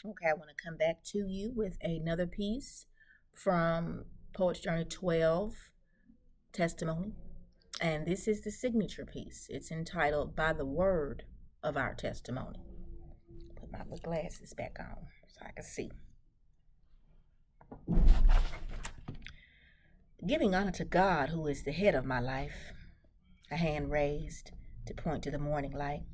Okay, I want to come back to you with another piece from Poet's Journey 12 Testimony. And this is the signature piece. It's entitled By the Word of Our Testimony. Put my little glasses back on so I can see. Giving honor to God, who is the head of my life, a hand raised to point to the morning light.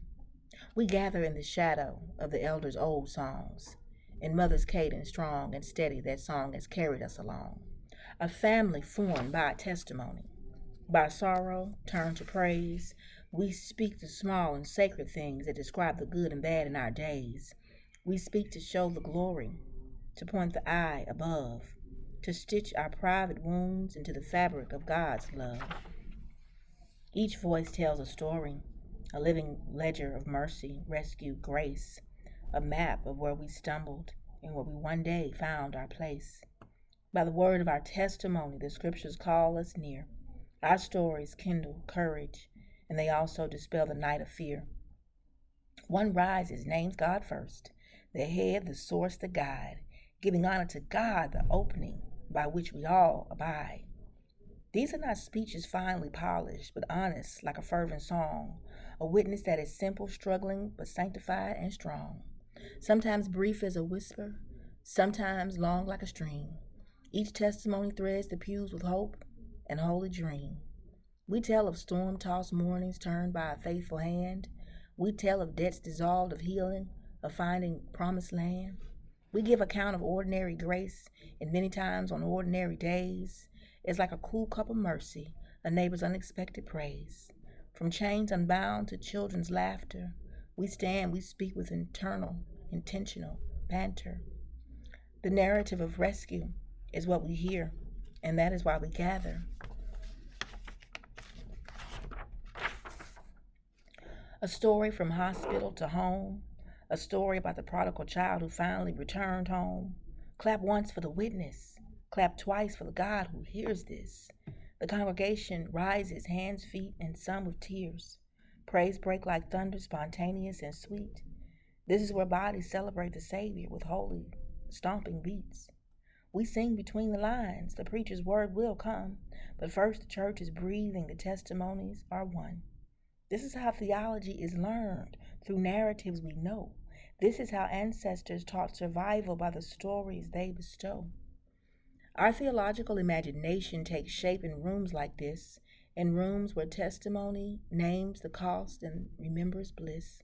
We gather in the shadow of the elders' old songs, in mother's cadence strong and steady that song has carried us along. A family formed by testimony, by sorrow turned to praise. We speak the small and sacred things that describe the good and bad in our days. We speak to show the glory, to point the eye above, to stitch our private wounds into the fabric of God's love. Each voice tells a story, a living ledger of mercy, rescue, grace, a map of where we stumbled and where we one day found our place. By the word of our testimony, the scriptures call us near. Our stories kindle courage, and they also dispel the night of fear. One rises, names God first, the head, the source, the guide, giving honor to God, the opening by which we all abide. These are not speeches finely polished, but honest like a fervent song, a witness that is simple, struggling, but sanctified and strong. Sometimes brief as a whisper, sometimes long like a stream. Each testimony threads the pews with hope and holy dream. We tell of storm-tossed mornings turned by a faithful hand. We tell of debts dissolved, of healing, of finding promised land. We give account of ordinary grace, and many times on ordinary days. It's like a cool cup of mercy, a neighbor's unexpected praise. From chains unbound to children's laughter, we stand, we speak with intentional banter. The narrative of rescue is what we hear, and that is why we gather. A story from hospital to home, a story about the prodigal child who finally returned home. Clap once for the witness, clap twice for the God who hears this. The congregation rises, hands, feet, and some with tears. Praise break like thunder, spontaneous and sweet. This is where bodies celebrate the Savior with holy, stomping beats. We sing between the lines, the preacher's word will come, but first the church is breathing, the testimonies are one. This is how theology is learned, through narratives we know. This is how ancestors taught survival by the stories they bestow. Our theological imagination takes shape in rooms like this, in rooms where testimony names the cost and remembers bliss.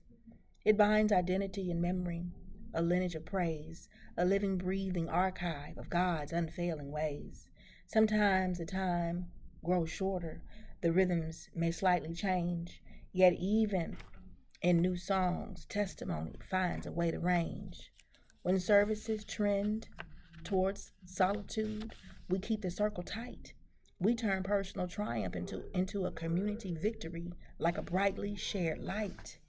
It binds identity and memory, a lineage of praise, a living, breathing archive of God's unfailing ways. Sometimes the time grows shorter, the rhythms may slightly change, yet even in new songs, testimony finds a way to range. When services trend towards solitude, we keep the circle tight. We turn personal triumph into a community victory like a brightly shared light.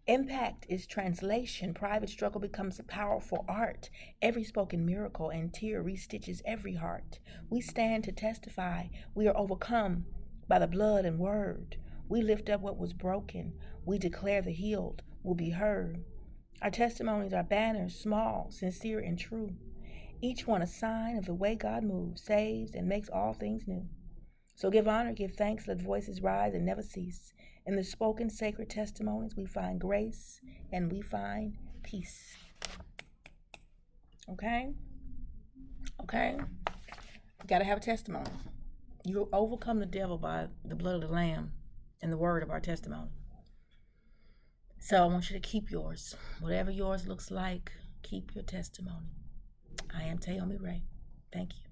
Impact is translation. Private struggle becomes a powerful art. Every spoken miracle and tear restitches every heart. We stand to testify. We are overcome by the blood and word. We lift up what was broken. We declare the healed will be heard. Our testimonies are banners, small, sincere, and true. Each one a sign of the way God moves, saves, and makes all things new. So give honor, give thanks, let voices rise and never cease. In the spoken sacred testimonies, we find grace and we find peace. Okay? Okay? You gotta have a testimony. You overcome the devil by the blood of the Lamb and the word of our testimony. So I want you to keep yours. Whatever yours looks like, keep your testimony. I am Taomi Ray. Thank you.